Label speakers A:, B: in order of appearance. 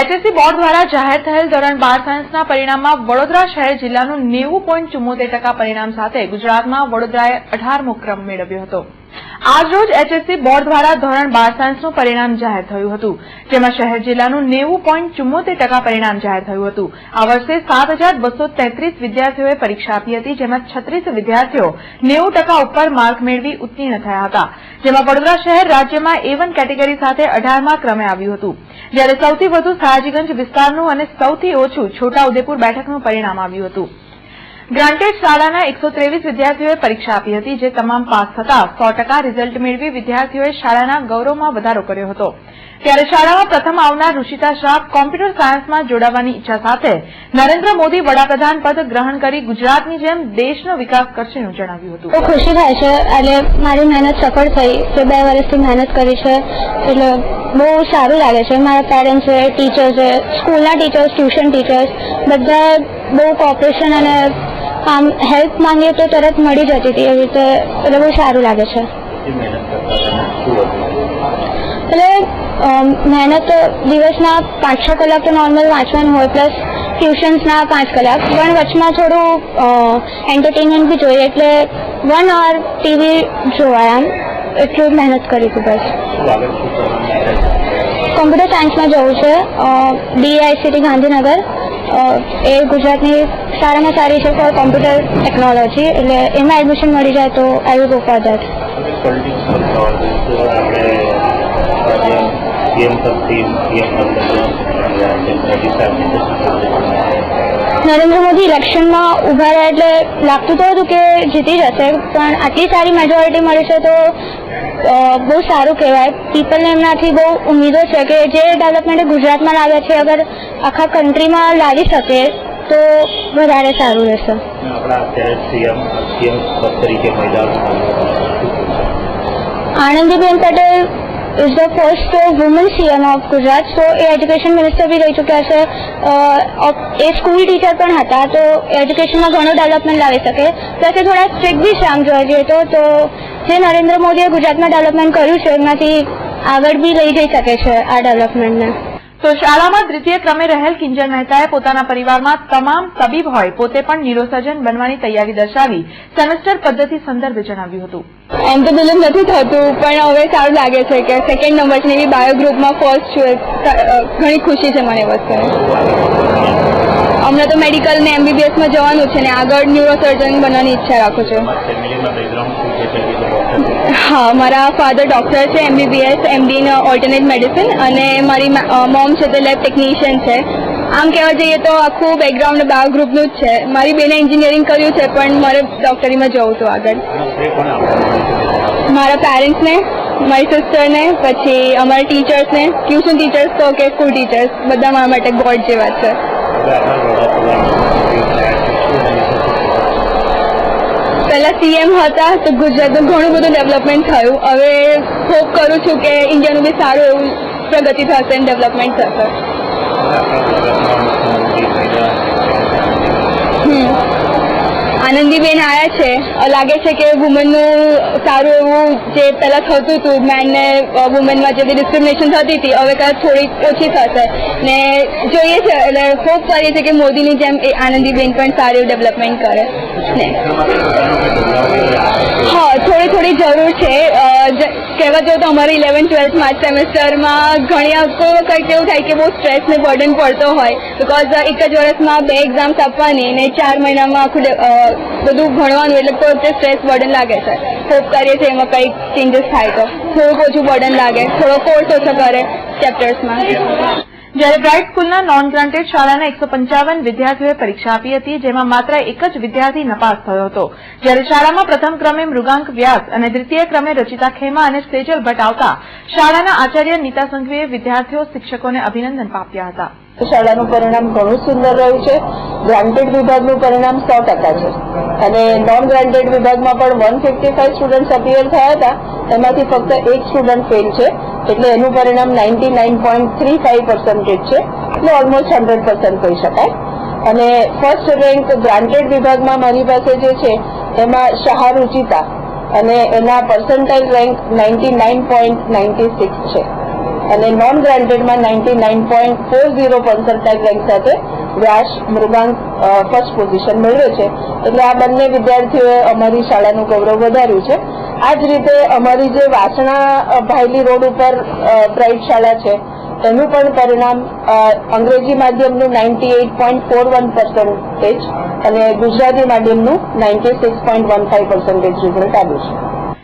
A: HSC board દ્વારા જાહેર થયેલ ધોરણ 12 સાયન્સના પરિણામમાં વડોદરા શહેર જિલ્લાનું 90.74% પરિણામ સાથે ગુજરાતમાં વડોદરાએ 18મો ક્રમ મેળવ્યો હતો। આજરોજ એચએસસી બોર્ડ દ્વારા ધોરણ 12 સાયન્સનું પરિણામ જાહેર થયું હતું, જેમાં શહેર જિલ્લાનું 90.74% પરિણામ જાહેર થયું હતું। આ વર્ષે 7233 વિદ્યાર્થીઓએ પરીક્ષા આપી હતી, જેમાં 36 વિદ્યાર્થીઓ 90% ઉપર માર્ક મેળવી ઉત્તીર્ણ થયા હતા, જેમાં વડોદરા શહેર રાજ્યમાં A1 કેટેગરી સાથે 18મા ક્રમે આવ્યું હતું, જ્યારે સૌથી વધુ સયાજીગંજ વિસ્તારનું અને સૌથી ઓછું છોટાઉદેપુર બેઠકનું પરિણામ આવ્યું હતું। ગ્રાન્ટેડ શાળાના 123 વિદ્યાર્થીઓએ પરીક્ષા આપી હતી, જે તમામ પાસ થતા 100% રિઝલ્ટ મેળવી વિદ્યાર્થીઓએ શાળાના ગૌરવમાં વધારો કર્યો હતો। ત્યારે શાળામાં પ્રથમ આવનાર ઋષિતા શાહ કોમ્પ્યુટર સાયન્સમાં જોડાવાની ઈચ્છા સાથે નરેન્દ્ર મોદી વડાપ્રધાન પદ ગ્રહણ કરી ગુજરાતની જેમ દેશનો વિકાસ કરશેનું જણાવ્યું હતું।
B: તો ખુશી થાય છે, એટલે મારી મહેનત સફળ થઈ છે। 2 વર્ષથી મહેનત કરી છે, એટલે બહુ સારું લાગે છે। મારા પેરેન્ટ્સ છે, ટીચર્સ છે, સ્કૂલના ટીચર્સ, ટ્યુશન ટીચર્સ બધા બહુ કોઓપરેશન અને આમ હેલ્પ માંગીએ તો તરત મળી જતી હતી, એવી રીતે એટલે બહુ સારું લાગે છે। એટલે મહેનત દિવસના 5-6 કલાક તો નોર્મલ વાંચવાનું હોય, પ્લસ ટ્યુશન્સના 5 કલાક, પણ વચમાં થોડું એન્ટરટેનમેન્ટ બી જોઈએ, એટલે 1 hour ટીવી જોવાય, આમ એટલું મહેનત કરી હતી બસ। કોમ્પ્યુટર સાયન્સમાં જવું છે, DICT ગાંધીનગર, એ ગુજરાતની સારામાં સારી છે ફોર કોમ્પ્યુટર ટેકનોલોજી, એટલે એમાં એડમિશન મળી જાય તો I will go for that. Narendra Modi ઇલેક્શનમાં ઉભા રહ્યા એટલે લાગતું તો હતું કે જીતી જશે, પણ આટલી સારી મેજોરિટી મળી છે તો બહુ સારું કહેવાય। પીપલને એમનાથી બહુ ઉમ્મીદો છે કે જે ડેવલપમેન્ટ ગુજરાતમાં લાવ્યા છે, અગર આખા કન્ટ્રીમાં લાવી શકે તો વધારે સારું રહેશે। Anandiben Patel is the first woman CM of Gujarat, તો એ એજ્યુકેશન મિનિસ્ટર બી રહી ચૂક્યા છે, એ સ્કૂલ ટીચર પણ હતા, તો એજ્યુકેશનમાં ઘણું ડેવલપમેન્ટ લાવી શકે। પ્લસ એ થોડા સ્ટ્રિક્ટ બી છે આમ જોવા જઈએ તો જે નરેન્દ્ર મોદીએ ગુજરાતમાં ડેવલપમેન્ટ કર્યું છે એમાંથી આગળ બી લઈ જઈ શકે છે આ ડેવલપમેન્ટને।
A: તો શાળામાં દ્વિતીય ક્રમે રહેલ કિંજલ મહેતાએ પોતાના પરિવારમાં તમામ તબીબ હોય પોતે પણ ન્યુરોસર્જન બનવાની તૈયારી દર્શાવી સેમેસ્ટર પદ્ધતિ સંદર્ભે જણાવ્યું હતું।
B: એમ તો બિલીવ નથી થતું, પણ હવે સારું લાગે છે કે સેકન્ડ નંબર છે, એવી બાયો ગ્રુપમાં ફર્સ્ટ છું, ઘણી ખુશી છે મને વસ્તુની। હમણાં તો મેડિકલ ને MBBSમાં જવાનું છે ને આગળ ન્યુરોસર્જન બનવાની ઈચ્છા રાખું છું। હા, મારા ફાધર ડોક્ટર છે, MBBS MD in alternate medicine, અને મારી મોમ છે તે લેબ ટેકનિશિયન છે। આમ કહેવા જઈએ તો આખું બેકગ્રાઉન્ડ બાયો ગ્રુપનું જ છે। મારી બેને એન્જિનિયરિંગ કર્યું છે, પણ મારે ડોક્ટરીમાં જવું હતું આગળ। મારા પેરેન્ટ્સને, મારી સિસ્ટરને, પછી અમારા ટીચર્સને, ટ્યુશન ટીચર્સ તો કે સ્કૂલ ટીચર્સ, બધા મારા માટે ગોડ જેવા છે। પહેલા CM હતા તો ગુજરાતનું ઘણું બધું ડેવલપમેન્ટ થયું, હવે હોપ કરું છું કે ઇન્ડિયાનું બી સારું એવું પ્રગતિ થશે અને ડેવલપમેન્ટ થશે। આનંદીબેન આવ્યા છે, લાગે છે કે વુમનનું સારું એવું જે પહેલાં થતું હતું મેનને વુમનમાં જે ડિસ્ક્રિમિનેશન થતી હતી હવે કદાચ થોડી ઓછી થશે ને જોઈએ છે, એટલે હોપ કરીએ છીએ કે મોદીની જેમ એ આનંદીબેન પણ સારું ડેવલપમેન્ટ કરે ને। હા, થોડી જરૂર છે। કહેવા જાઉં તો અમારે 11th-12th સેમેસ્ટરમાં ઘણી કોઈ વખત એવું થાય કે બહુ સ્ટ્રેસ ને બર્ડન પડતો હોય, બિકોઝ એક જ વર્ષમાં 2 એક્ઝામ્સ આપવાની ને 4 મહિનામાં આખું બધું ભણવાનું, એટલે તો સ્ટ્રેસ બર્ડન લાગે છે। હોપ કરીએ છીએ એમાં કંઈક ચેન્જીસ થાય તો થોડુંક ઓછું બર્ડન લાગે, થોડો કોર્સ ઓછો કરે ચેપ્ટર્સમાં।
A: જ્યારે બ્રાઇટ સ્કૂલના નોન ગ્રાન્ટેડ શાળાના 155 વિદ્યાર્થીઓએ પરીક્ષા આપી હતી, જેમાં માત્ર એક જ વિદ્યાર્થી નપાસ થયો હતો, જ્યારે શાળામાં પ્રથમ ક્રમે મૃગાંક વ્યાસ અને દ્વિતીય ક્રમે રચિતા ખેમા અને સેજલ ભટ્ટ આવતા શાળાના આચાર્ય નીતા સંઘવીએ વિદ્યાર્થીઓ શિક્ષકોને અભિનંદન પાપ્યા હતા।
C: શાળાનું પરિણામ ઘણું સુંદર રહ્યું છે। ગ્રાન્ટેડ વિભાગનું પરિણામ 100% છે, અને નોન ગ્રાન્ટેડ વિભાગમાં પણ 155 સ્ટુડન્ટ્સ અપિયર થયા હતા, એમાંથી ફક્ત 1 સ્ટુડન્ટ ફેલ છે, એટલે એનું પરિણામ 99.35% છે, એટલે ઓલમોસ્ટ 100% કહી શકાય। અને ફર્સ્ટ રેન્ક ગ્રાન્ટેડ વિભાગમાં મારી પાસે જે છે એમાં શાહ રુચિતા, અને એના પર્સન્ટાઇલ રેન્ક 99.96 છે। અને નોન ગ્રાન્ટેડમાં 99.40% રેન્ક સાથે વ્યાસ મૃગાંક ફર્સ્ટ પોઝિશન મેળવે છે. એટલે આ બંને વિદ્યાર્થીઓએ અમારી શાળાનું ગૌરવ વધાર્યું છે. આ જ રીતે અમારી જે વાસણા ભાયલી રોડ ઉપર બ્રાઇટ શાળા છે એનું પણ પરિણામ અંગ્રેજી માધ્યમનું 98.41% અને ગુજરાતી માધ્યમનું 96.15% રિઝલ્ટ આવ્યું છે.